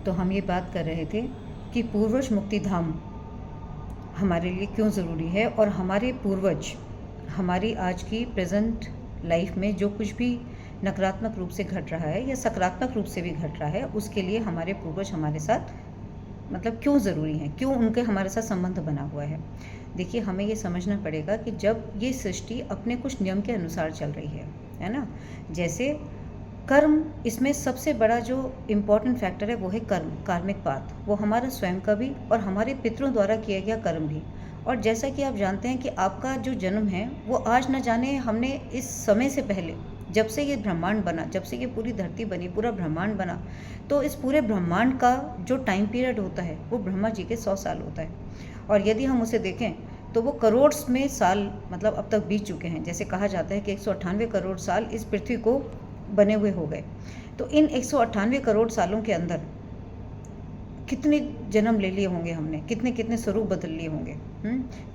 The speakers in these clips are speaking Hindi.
तो हम ये बात कर रहे थे कि पूर्वज मुक्ति धाम हमारे लिए क्यों ज़रूरी है, और हमारे पूर्वज हमारी आज की प्रेजेंट लाइफ में जो कुछ भी नकारात्मक रूप से घट रहा है या सकारात्मक रूप से भी घट रहा है, उसके लिए हमारे पूर्वज हमारे साथ मतलब क्यों ज़रूरी हैं, क्यों उनके हमारे साथ संबंध बना हुआ है। देखिए, हमें ये समझना पड़ेगा कि जब ये सृष्टि अपने कुछ नियम के अनुसार चल रही है ना, जैसे कर्म, इसमें सबसे बड़ा जो इम्पोर्टेंट फैक्टर है वो है कर्म, कार्मिक पाथ। वो हमारा स्वयं का भी और हमारे पितरों द्वारा किया गया कर्म भी। और जैसा कि आप जानते हैं कि आपका जो जन्म है वो आज न जाने हमने इस समय से पहले, जब से ये ब्रह्मांड बना, जब से ये पूरी धरती बनी, पूरा ब्रह्मांड बना, तो इस पूरे ब्रह्मांड का जो टाइम पीरियड होता है वो ब्रह्मा जी के 100 साल होता है। और यदि हम उसे देखें तो वो करोड़ में साल मतलब अब तक बीत चुके हैं। जैसे कहा जाता है कि 198 करोड़ साल इस पृथ्वी को बने हुए हो गए। तो इन 198 करोड़ सालों के अंदर कितने जन्म ले लिए होंगे हमने, कितने कितने स्वरूप बदल लिए होंगे।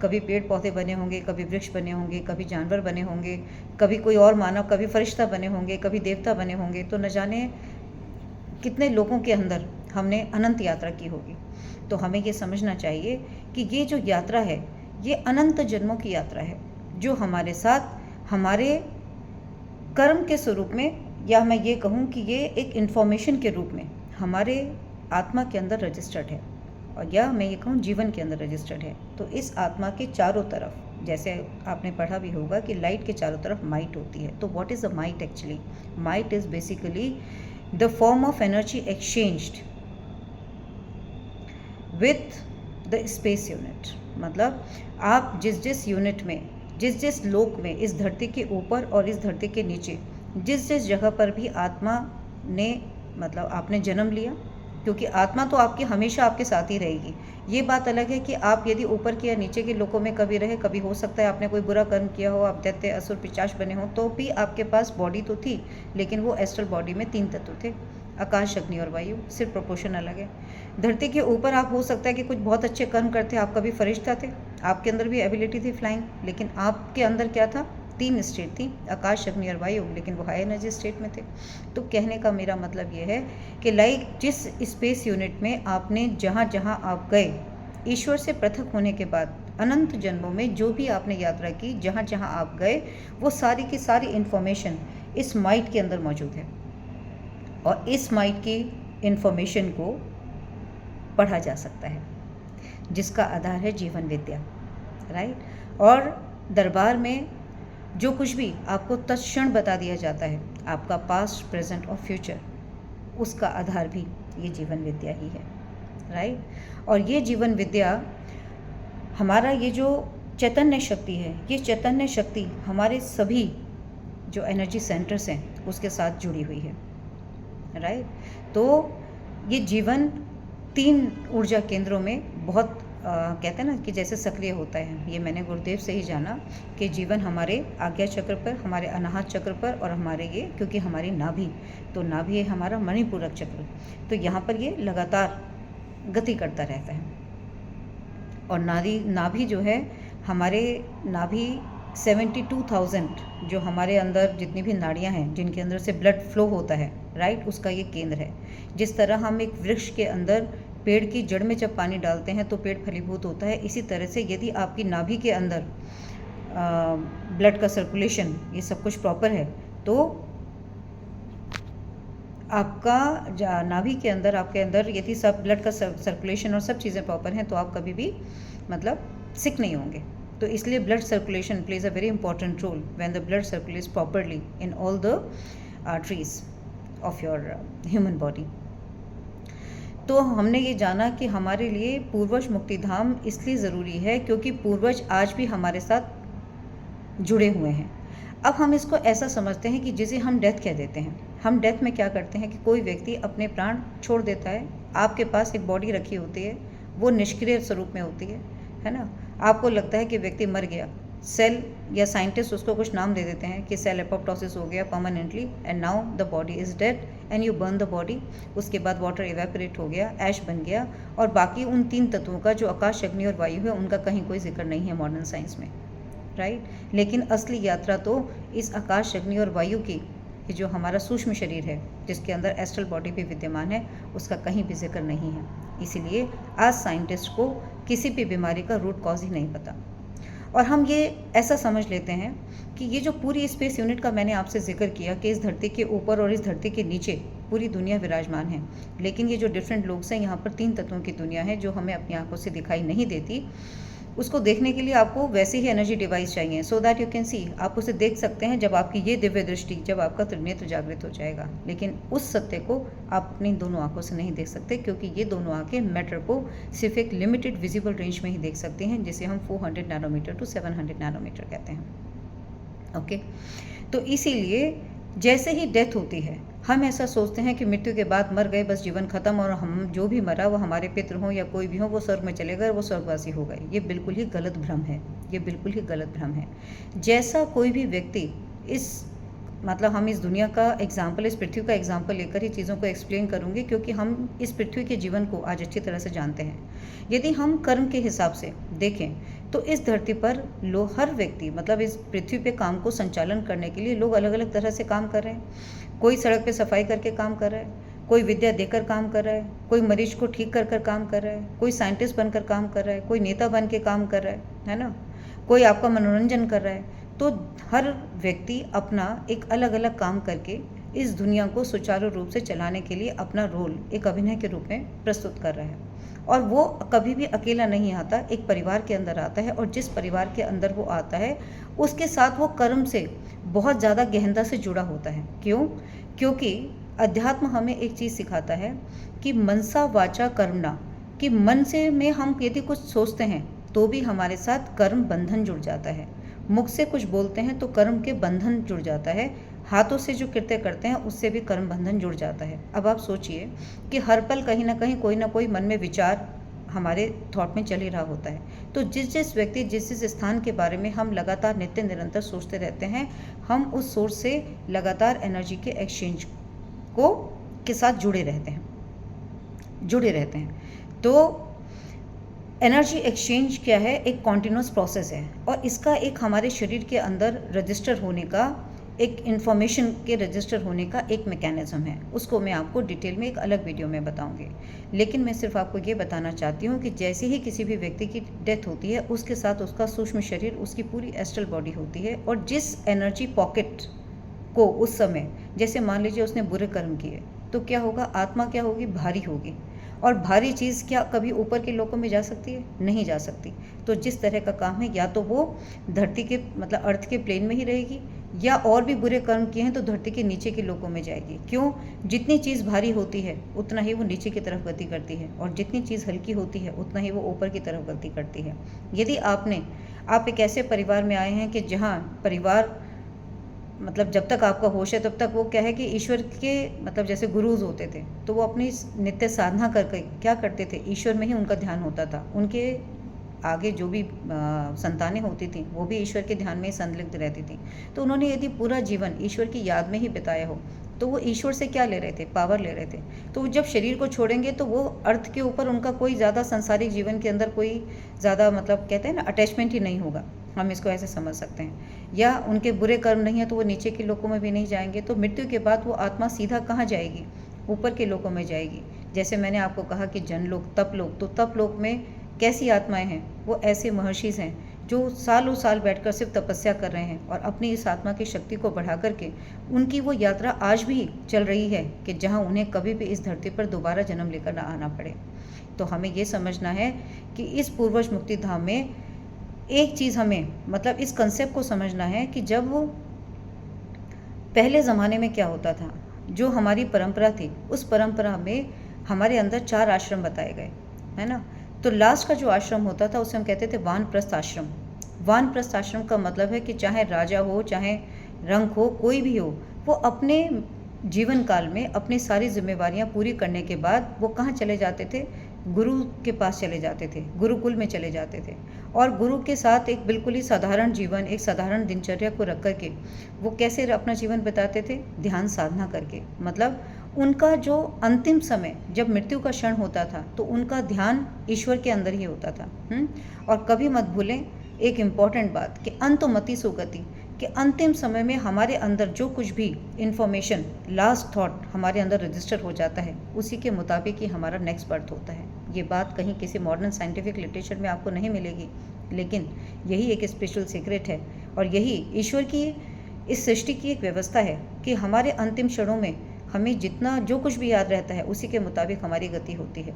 कभी पेड़ पौधे बने होंगे, कभी वृक्ष बने होंगे, कभी जानवर बने होंगे, कभी कोई और मानव, कभी फरिश्ता बने होंगे, कभी देवता बने होंगे। तो न जाने कितने लोगों के अंदर हमने अनंत यात्रा की होगी। तो हमें ये समझना चाहिए कि ये जो यात्रा है ये अनंत जन्मों की यात्रा है, जो हमारे साथ हमारे कर्म के स्वरूप में, या मैं ये कहूँ कि ये एक इन्फॉर्मेशन के रूप में हमारे आत्मा के अंदर रजिस्टर्ड है, और या मैं ये कहूँ जीवन के अंदर रजिस्टर्ड है। तो इस आत्मा के चारों तरफ, जैसे आपने पढ़ा भी होगा कि लाइट के चारों तरफ माइट होती है। तो what is a might actually? Might is basically the form of energy exchanged with the space unit. मतलब आप जिस जिस यूनिट में, जिस जिस लोक में, इस धरती के ऊपर और इस धरती के नीचे, जिस जिस जगह पर भी आत्मा ने मतलब आपने जन्म लिया, क्योंकि आत्मा तो आपकी हमेशा आपके साथ ही रहेगी। ये बात अलग है कि आप यदि ऊपर के या नीचे के लोकों में कभी रहे, कभी हो सकता है आपने कोई बुरा कर्म किया हो, आप दैत्य असुर पिशाच बने हो, तो भी आपके पास बॉडी तो थी, लेकिन वो एस्ट्रल बॉडी में 3 तत्व थे, आकाश, अग्नि और वायु। सिर्फ प्रोपोर्शन अलग है। धरती के ऊपर आप हो सकता है कि कुछ बहुत अच्छे कर्म करते, आप कभी फरिश्ता थे, आपके अंदर भी एबिलिटी थी फ्लाइंग, लेकिन आपके अंदर क्या था? 3 स्टेट थी, आकाश, अग्नि और वायु, लेकिन वो हाई एनर्जी स्टेट में थे। तो कहने का मेरा मतलब ये है कि लाइक जिस स्पेस यूनिट में आपने जहाँ जहाँ आप गए, ईश्वर से पृथक होने के बाद अनंत जन्मों में जो भी आपने यात्रा की, जहाँ जहाँ आप गए, वो सारी की सारी इन्फॉर्मेशन इस माइट के अंदर मौजूद है। और इस माइट की इन्फॉर्मेशन को पढ़ा जा सकता है, जिसका आधार है जीवन विद्या, राइट। और दरबार में जो कुछ भी आपको तत्क्षण बता दिया जाता है, आपका पास्ट, प्रेजेंट और फ्यूचर, उसका आधार भी ये जीवन विद्या ही है, राइट। और ये जीवन विद्या, हमारा ये जो चैतन्य शक्ति है, ये चैतन्य शक्ति हमारे सभी जो एनर्जी सेंटर्स हैं उसके साथ जुड़ी हुई है, राइट। तो ये जीवन 3 ऊर्जा केंद्रों में बहुत कहते हैं ना कि जैसे सक्रिय होता है। ये मैंने गुरुदेव से ही जाना कि जीवन हमारे आज्ञा चक्र पर, हमारे अनाहत चक्र पर, और हमारे ये क्योंकि हमारी नाभि, तो नाभि है हमारा मणिपूरक चक्र, तो यहाँ पर ये लगातार गति करता रहता है। और नाभि जो है, हमारे नाभि 72,000 जो हमारे अंदर जितनी भी नाड़ियाँ हैं जिनके अंदर से ब्लड फ्लो होता है, राइट, उसका ये केंद्र है। जिस तरह हम एक वृक्ष के अंदर पेड़ की जड़ में जब पानी डालते हैं तो पेड़ फलीभूत होता है, इसी तरह से यदि आपकी नाभि के अंदर ब्लड का सर्कुलेशन, ये सब कुछ प्रॉपर है, तो आपका नाभि के अंदर, आपके अंदर यदि सब ब्लड का सर्कुलेशन और सब चीज़ें प्रॉपर हैं, तो आप कभी भी मतलब सिक नहीं होंगे। तो इसलिए blood circulation plays a very important role when the blood circulates properly in all the arteries of your human body. तो हमने ये जाना कि हमारे लिए पूर्वज मुक्तिधाम इसलिए ज़रूरी है क्योंकि पूर्वज आज भी हमारे साथ जुड़े हुए हैं। अब हम इसको ऐसा समझते हैं कि जिसे हम डेथ कह देते हैं। हम डेथ में क्या करते हैं कि कोई व्यक्ति अपने प्राण छोड़ देता है, आपके पास एक बॉडी रखी होती है, वो निष्क्रिय स्वरूप में होती है ना। आपको लगता है कि व्यक्ति मर गया, सेल या साइंटिस्ट उसको कुछ नाम दे देते हैं कि सेल एपोप्टोसिस हो गया permanently, and now the body is dead and you burn the body. उसके बाद वाटर इवेपोरेट हो गया, ऐश बन गया, और बाकी उन 3 तत्वों का जो आकाश, अग्नि और वायु है, उनका कहीं कोई जिक्र नहीं है मॉडर्न साइंस में, राइट। लेकिन असली यात्रा तो इस आकाश, अग्नि और वायु की ये जो हमारा सूक्ष्म शरीर है जिसके अंदर एस्ट्रल बॉडी भी विद्यमान है, उसका कहीं भी जिक्र नहीं है। इसीलिए आज साइंटिस्ट को किसी भी बीमारी का रूट कॉज ही नहीं पता, और हम ये ऐसा समझ लेते हैं कि ये जो पूरी स्पेस यूनिट का मैंने आपसे जिक्र किया कि इस धरती के ऊपर और इस धरती के नीचे पूरी दुनिया विराजमान है, लेकिन ये जो डिफरेंट लोग हैं, यहाँ पर 3 तत्वों की दुनिया है जो हमें अपनी आंखों से दिखाई नहीं देती। उसको देखने के लिए आपको वैसे ही एनर्जी डिवाइस चाहिए, so that you can see. आप उसे देख सकते हैं जब आपकी ये दिव्य दृष्टि, जब आपका त्रिनेत्र जागृत हो जाएगा, लेकिन उस सत्य को आप अपनी दोनों आंखों से नहीं देख सकते, क्योंकि ये दोनों आंखें मैटर को सिर्फ एक लिमिटेड विजिबल रेंज में ही देख सकती हैं, जिसे हम 400 नैनोमीटर टू 700 नैनोमीटर कहते हैं। ओके, तो इसीलिए जैसे ही डेथ होती है, हम ऐसा सोचते हैं कि मृत्यु के बाद मर गए, बस जीवन खत्म, और हम जो भी मरा वो हमारे पितृ हों या कोई भी हो, वो स्वर्ग में चले गए, वो स्वर्गवासी हो गए। ये बिल्कुल ही गलत भ्रम है, ये बिल्कुल ही गलत भ्रम है। जैसा कोई भी व्यक्ति इस मतलब हम इस दुनिया का एग्जाम्पल, इस पृथ्वी का एग्जाम्पल लेकर ही चीज़ों को एक्सप्लेन करूँगी, क्योंकि हम इस पृथ्वी के जीवन को आज अच्छी तरह से जानते हैं। यदि हम कर्म के हिसाब से देखें तो इस धरती पर हर व्यक्ति, मतलब इस पृथ्वी पे काम को संचालन करने के लिए लोग अलग अलग तरह से काम कर रहे हैं। कोई सड़क पे सफाई करके काम कर रहा है, कोई विद्या देकर काम कर रहा है, कोई मरीज को ठीक कर काम कर रहा है, कोई साइंटिस्ट बनकर काम कर रहा है, कोई नेता बन के काम कर रहा है ना, कोई आपका मनोरंजन कर रहा है। तो हर व्यक्ति अपना एक अलग अलग काम करके इस दुनिया को सुचारू रूप से चलाने के लिए अपना रोल एक अभिनय के रूप में प्रस्तुत कर रहा है, और वो कभी भी अकेला नहीं आता, एक परिवार के अंदर आता है, और जिस परिवार के अंदर वो आता है उसके साथ वो कर्म से बहुत ज़्यादा गहनता से जुड़ा होता है। क्यों? क्योंकि अध्यात्म हमें एक चीज़ सिखाता है कि मनसा वाचा कर्मणा, कि मन से में हम यदि कुछ सोचते हैं तो भी हमारे साथ कर्म बंधन जुड़ जाता है। मुख से कुछ बोलते हैं तो कर्म के बंधन जुड़ जाता है, हाथों से जो कृत्य करते हैं उससे भी कर्म बंधन जुड़ जाता है। अब आप सोचिए कि हर पल कहीं ना कोई मन में विचार हमारे थॉट में चल ही रहा होता है। तो जिस व्यक्ति जिस स्थान के बारे में हम लगातार नित्य निरंतर सोचते रहते हैं, हम उस सोर्स से लगातार एनर्जी के एक्सचेंज को के साथ जुड़े रहते हैं। तो एनर्जी एक्सचेंज क्या है? एक कॉन्टिन्यूस प्रोसेस है, और इसका एक हमारे शरीर के अंदर रजिस्टर होने का, एक इन्फॉर्मेशन के रजिस्टर होने का एक मैकेनिज्म है। उसको मैं आपको डिटेल में एक अलग वीडियो में बताऊंगी, लेकिन मैं सिर्फ आपको ये बताना चाहती हूँ कि जैसे ही किसी भी व्यक्ति की डेथ होती है, उसके साथ उसका सूक्ष्म शरीर, उसकी पूरी एस्ट्रल बॉडी होती है, और जिस एनर्जी पॉकेट को उस समय, जैसे मान लीजिए उसने बुरे कर्म किए, तो क्या होगा? आत्मा क्या होगी? भारी होगी। और भारी चीज़ क्या कभी ऊपर के लोकों में जा सकती है? नहीं जा सकती। तो जिस तरह का काम है, या तो वो धरती के मतलब अर्थ के प्लेन में ही रहेगी, या और भी बुरे कर्म किए हैं तो धरती के नीचे के लोकों में जाएगी। क्यों? जितनी चीज़ भारी होती है उतना ही वो नीचे की तरफ गति करती है, और जितनी चीज़ हल्की होती है उतना ही वो ऊपर की तरफ गति करती है। यदि आप एक ऐसे परिवार में आए हैं कि जहाँ परिवार मतलब जब तक आपका होश है तब तक वो क्या है कि ईश्वर के मतलब जैसे गुरुज होते थे, तो वो अपनी नित्य साधना करके क्या करते थे? ईश्वर में ही उनका ध्यान होता था। उनके आगे जो भी संतानें होती थी वो भी ईश्वर के ध्यान में ही संलिग्ध रहती थी। तो उन्होंने यदि पूरा जीवन ईश्वर की याद में ही बिताया हो, तो वो ईश्वर से क्या ले रहे थे? पावर ले रहे थे। तो जब शरीर को छोड़ेंगे तो वो अर्थ के ऊपर उनका कोई ज़्यादा सांसारिक जीवन के अंदर कोई ज़्यादा मतलब कहते हैं ना अटैचमेंट ही नहीं होगा, हम इसको ऐसे समझ सकते हैं। या उनके बुरे कर्म नहीं है तो वो नीचे के लोकों में भी नहीं जाएंगे। तो मृत्यु के बाद वो आत्मा सीधा कहाँ जाएगी? ऊपर के लोकों में जाएगी। जैसे मैंने आपको कहा कि जनलोक, तपलोक, तो तपलोक में कैसी आत्माएं हैं? वो ऐसे महर्षिज हैं जो सालों साल बैठकर सिर्फ तपस्या कर रहे हैं, और अपनी इस आत्मा की शक्ति को बढ़ा करके उनकी वो यात्रा आज भी चल रही है कि जहाँ उन्हें कभी भी इस धरती पर दोबारा जन्म लेकर ना आना पड़े। तो हमें ये समझना है कि इस पूर्वज मुक्ति धाम में एक चीज़ हमें मतलब इस कंसेप्ट को समझना है कि जब वो पहले ज़माने में क्या होता था, जो हमारी परंपरा थी, उस परंपरा में हमारे अंदर 4 आश्रम बताए गए, है ना। तो लास्ट का जो आश्रम होता था उसे हम कहते थे वानप्रस्थ आश्रम। वानप्रस्थ आश्रम का मतलब है कि चाहे राजा हो, चाहे रंक हो, कोई भी हो, वो अपने जीवन काल में अपनी सारी जिम्मेवारियां पूरी करने के बाद वो कहाँ चले जाते थे? गुरु के पास चले जाते थे, गुरुकुल में चले जाते थे, और गुरु के साथ एक बिल्कुल ही साधारण जीवन, एक साधारण दिनचर्या को रख करके वो कैसे अपना जीवन बिताते थे? ध्यान साधना करके। मतलब उनका जो अंतिम समय जब मृत्यु का क्षण होता था तो उनका ध्यान ईश्वर के अंदर ही होता था। और कभी मत भूलें एक इम्पॉर्टेंट बात कि अंतमति सुगति, कि अंतिम समय में हमारे अंदर जो कुछ भी इंफॉर्मेशन, लास्ट थॉट हमारे अंदर रजिस्टर हो जाता है, उसी के मुताबिक ही हमारा नेक्स्ट बर्थ होता है। ये बात कहीं किसी मॉडर्न साइंटिफिक लिटरेचर में आपको नहीं मिलेगी, लेकिन यही एक स्पेशल सीक्रेट है और यही ईश्वर की इस सृष्टि की एक व्यवस्था है कि हमारे अंतिम क्षणों में हमें जितना जो कुछ भी याद रहता है उसी के मुताबिक हमारी गति होती है।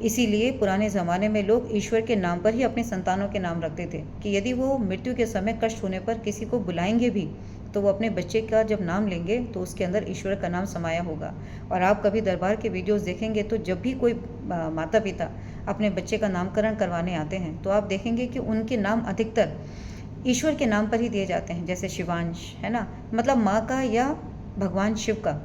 इसीलिए पुराने ज़माने में लोग ईश्वर के नाम पर ही अपने संतानों के नाम रखते थे कि यदि वो मृत्यु के समय कष्ट होने पर किसी को बुलाएंगे भी तो वो अपने बच्चे का जब नाम लेंगे तो उसके अंदर ईश्वर का नाम समाया होगा। और आप कभी दरबार के वीडियोस देखेंगे तो जब भी कोई माता पिता अपने बच्चे का नामकरण करवाने आते हैं तो आप देखेंगे कि उनके नाम अधिकतर ईश्वर के नाम पर ही दिए जाते हैं, जैसे शिवांश है ना, मतलब माँ का या भगवान शिव का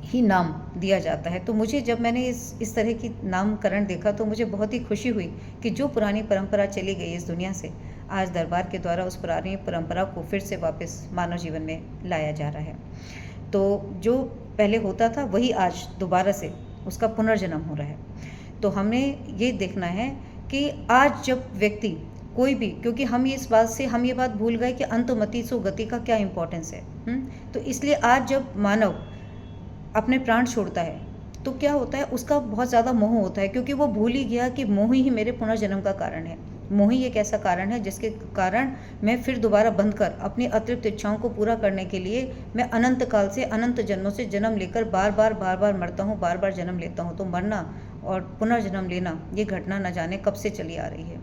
ही नाम दिया जाता है। तो मुझे जब मैंने इस तरह की नामकरण देखा तो मुझे बहुत ही खुशी हुई कि जो पुरानी परंपरा चली गई इस दुनिया से, आज दरबार के द्वारा उस पुरानी परंपरा को फिर से वापस मानव जीवन में लाया जा रहा है। तो जो पहले होता था वही आज दोबारा से उसका पुनर्जन्म हो रहा है। तो हमें ये देखना है कि आज जब व्यक्ति कोई भी, क्योंकि हम ये बात भूल गए कि अंतमति सो गति का क्या इंपॉर्टेंस है। तो इसलिए आज जब मानव अपने प्राण छोड़ता है तो क्या होता है, उसका बहुत ज़्यादा मोह होता है, क्योंकि वो भूल ही गया कि मोह ही मेरे पुनर्जन्म का कारण है। मोह ही एक ऐसा कारण है जिसके कारण मैं फिर दोबारा बंध कर अपनी अतृप्त इच्छाओं को पूरा करने के लिए मैं अनंत काल से अनंत जन्मों से जन्म लेकर बार बार मरता हूँ, बार बार जन्म लेता हूँ। तो मरना और पुनर्जन्म लेना ये घटना न जाने कब से चली आ रही है।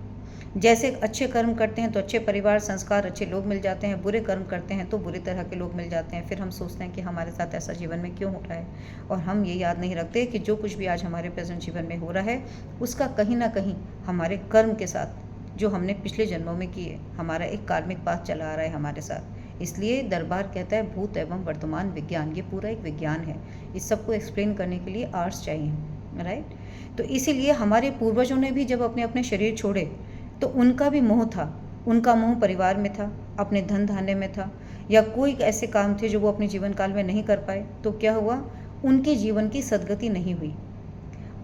जैसे अच्छे कर्म करते हैं तो अच्छे परिवार संस्कार अच्छे लोग मिल जाते हैं, बुरे कर्म करते हैं तो बुरे तरह के लोग मिल जाते हैं। फिर हम सोचते हैं कि हमारे साथ ऐसा जीवन में क्यों हो रहा है, और हम ये याद नहीं रखते कि जो कुछ भी आज हमारे प्रेजेंट जीवन में हो रहा है उसका कहीं ना कहीं हमारे कर्म के साथ जो हमने पिछले जन्मों में किए, हमारा एक कार्मिक पाथ चला आ रहा है हमारे साथ। इसलिए दरबार कहता है भूत एवं वर्तमान विज्ञान, ये पूरा एक विज्ञान है। इस सबको एक्सप्लेन करने के लिए आर्ट्स चाहिए, राइट। तो इसीलिए हमारे पूर्वजों ने भी जब अपने अपने शरीर छोड़े तो उनका भी मोह था, उनका मोह परिवार में था, अपने धन धान्य में था, या कोई ऐसे काम थे जो वो अपने जीवन काल में नहीं कर पाए। तो क्या हुआ, उनके जीवन की सद्गति नहीं हुई,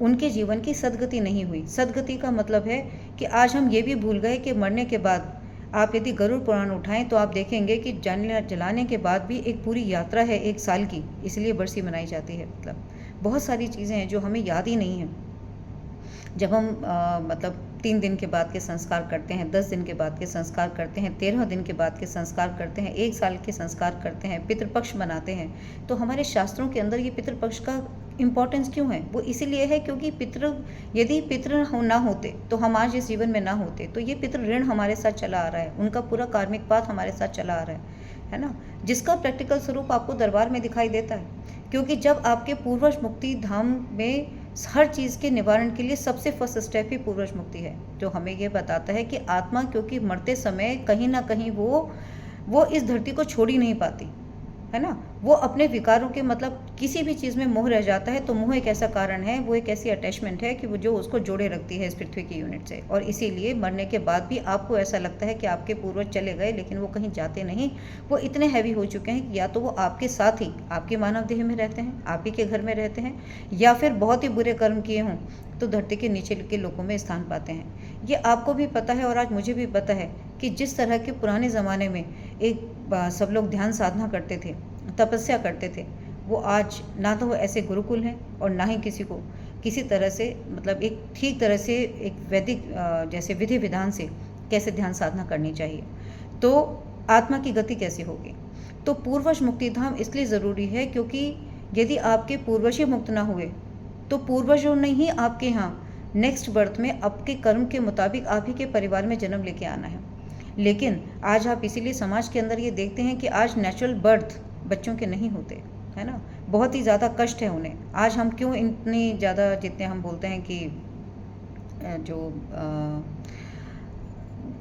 उनके जीवन की सद्गति नहीं हुई। सद्गति का मतलब है कि आज हम ये भी भूल गए कि मरने के बाद आप यदि गरुड़ पुराण उठाएं तो आप देखेंगे कि जलाने के बाद भी एक पूरी यात्रा है 1 साल की, इसलिए बरसी मनाई जाती है। मतलब बहुत सारी चीज़ें हैं जो हमें याद ही नहीं हैं। जब हम मतलब 3 दिन के बाद के संस्कार करते हैं, 10 दिन के बाद के संस्कार करते हैं, 13 दिन के बाद के संस्कार करते हैं, 1 साल के संस्कार करते हैं, पितृपक्ष मनाते हैं, तो हमारे शास्त्रों के अंदर ये पितृपक्ष का इम्पोर्टेंस क्यों है? वो इसीलिए है क्योंकि यदि पितृ ना होते तो हम आज इस जीवन में ना होते, तो ये पितृ ऋण हमारे साथ चला आ रहा है, उनका पूरा कार्मिक पाथ हमारे साथ चला आ रहा है ना, जिसका प्रैक्टिकल स्वरूप आपको दरबार में दिखाई देता है। क्योंकि जब आपके पूर्वज मुक्ति धाम में हर चीज़ के निवारण के लिए सबसे फर्स्ट स्टेप ही पूर्वज मुक्ति है, जो हमें ये बताता है कि आत्मा क्योंकि मरते समय कहीं ना कहीं वो इस धरती को छोड़ ही नहीं पाती है ना, वो अपने विकारों के मतलब किसी भी चीज़ में मोह रह जाता है। तो मोह एक ऐसा कारण है, वो एक ऐसी अटैचमेंट है कि वो जो उसको जोड़े रखती है इस पृथ्वी की यूनिट से। और इसीलिए मरने के बाद भी आपको ऐसा लगता है कि आपके पूर्वज चले गए, लेकिन वो कहीं जाते नहीं, वो इतने हैवी हो चुके हैं कि या तो वो आपके साथ ही आपके मानव देह में रहते हैं, आप ही के घर में रहते हैं, या फिर बहुत ही बुरे कर्म किए हों तो धरती के नीचे के लोगों में स्थान पाते हैं। ये आपको भी पता है और आज मुझे भी पता है कि जिस तरह के पुराने ज़माने में सब लोग ध्यान साधना करते थे, तपस्या करते थे, वो आज ना तो वो ऐसे गुरुकुल हैं और ना ही किसी को किसी तरह से मतलब एक ठीक तरह से एक वैदिक जैसे विधि विधान से कैसे ध्यान साधना करनी चाहिए, तो आत्मा की गति कैसे होगी। तो पूर्वज मुक्ति धाम इसलिए ज़रूरी है क्योंकि यदि आपके पूर्वज ही मुक्त ना हुए तो पूर्वजों ने ही आपके यहाँ नेक्स्ट बर्थ में आपके कर्म के मुताबिक आप ही के परिवार में जन्म लेके आना है। लेकिन आज आप इसीलिए समाज के अंदर ये देखते हैं कि आज नेचुरल बर्थ बच्चों के नहीं होते, है ना, बहुत ही ज़्यादा कष्ट है उन्हें। आज हम क्यों इतनी ज़्यादा, जितने हम बोलते हैं कि जो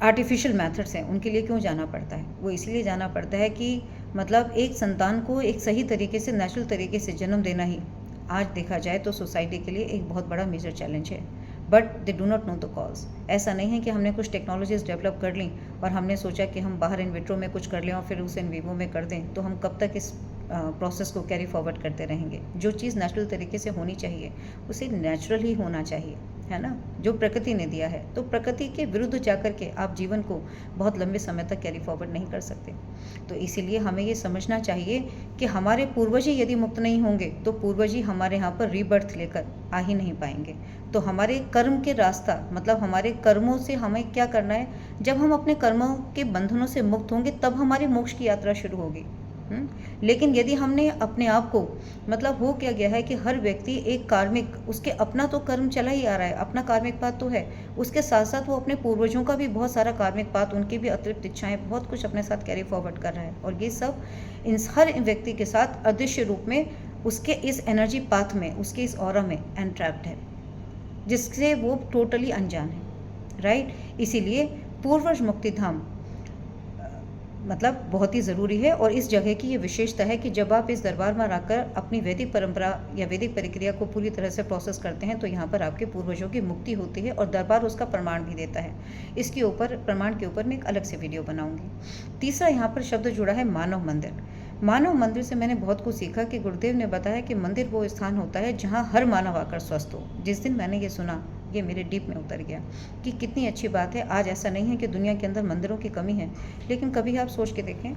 आर्टिफिशियल मेथड्स हैं उनके लिए क्यों जाना पड़ता है, वो इसलिए जाना पड़ता है कि मतलब एक संतान को एक सही तरीके से नेचुरल तरीके से जन्म देना ही आज देखा जाए तो सोसाइटी के लिए एक बहुत बड़ा मेजर चैलेंज है। But they do not know the cause. ऐसा नहीं है कि हमने कुछ टेक्नोलॉजीज डेवलप कर ली और हमने सोचा कि हम बाहर इन विट्रो में कुछ कर लें और फिर उसे इन वीवो में कर दें, तो हम कब तक इस प्रोसेस को कैरी फॉरवर्ड करते रहेंगे। जो चीज़ नेचुरल तरीके से होनी चाहिए उसे नेचुरल ही होना चाहिए, है ना, जो प्रकृति ने दिया है। तो प्रकृति के विरुद्ध जाकर के आप जीवन को बहुत लंबे समय तक कैरी फॉरवर्ड नहीं कर सकते। तो इसीलिए हमें ये समझना चाहिए कि हमारे पूर्वज ही यदि मुक्त नहीं होंगे तो पूर्वज ही हमारे यहाँ पर रीबर्थ लेकर आ ही नहीं पाएंगे। तो हमारे कर्म के रास्ता, मतलब हमारे कर्मों से हमें क्या करना है, जब हम अपने कर्मों के बंधनों से मुक्त होंगे तब हमारी मोक्ष की यात्रा शुरू होगी। लेकिन यदि हमने अपने आप को, मतलब हो क्या गया है कि हर व्यक्ति एक कार्मिक, उसके अपना तो कर्म चला ही आ रहा है, अपना कार्मिक पाथ तो है, उसके साथ साथ वो अपने पूर्वजों का भी बहुत सारा कार्मिक पाथ, उनकी भी अतिरिक्त इच्छाएं, बहुत कुछ अपने साथ कैरी फॉरवर्ड कर रहा है। और ये सब हर व्यक्ति के साथ अदृश्य रूप में उसके इस एनर्जी पाथ में, उसके इस ऑरा में एंट्रैप्ड है, जिससे वो टोटली अनजान है, राइट। इसीलिए पूर्वज मुक्ति धाम मतलब बहुत ही ज़रूरी है। और इस जगह की ये विशेषता है कि जब आप इस दरबार में आकर अपनी वैदिक परंपरा या वैदिक प्रक्रिया को पूरी तरह से प्रोसेस करते हैं तो यहाँ पर आपके पूर्वजों की मुक्ति होती है और दरबार उसका प्रमाण भी देता है। इसके ऊपर, प्रमाण के ऊपर मैं एक अलग से वीडियो बनाऊंगी। तीसरा यहाँ पर शब्द जुड़ा है मानव मंदिर। मानव मंदिर से मैंने बहुत कुछ सीखा कि गुरुदेव ने बताया कि मंदिर वो स्थान होता है जहाँ हर मानव आकर स्वस्थ हो। जिस दिन मैंने ये सुना, ये मेरे डीप में उतर गया कि कितनी अच्छी बात है। आज ऐसा नहीं है कि दुनिया के अंदर मंदिरों की कमी है, लेकिन कभी आप सोच के देखें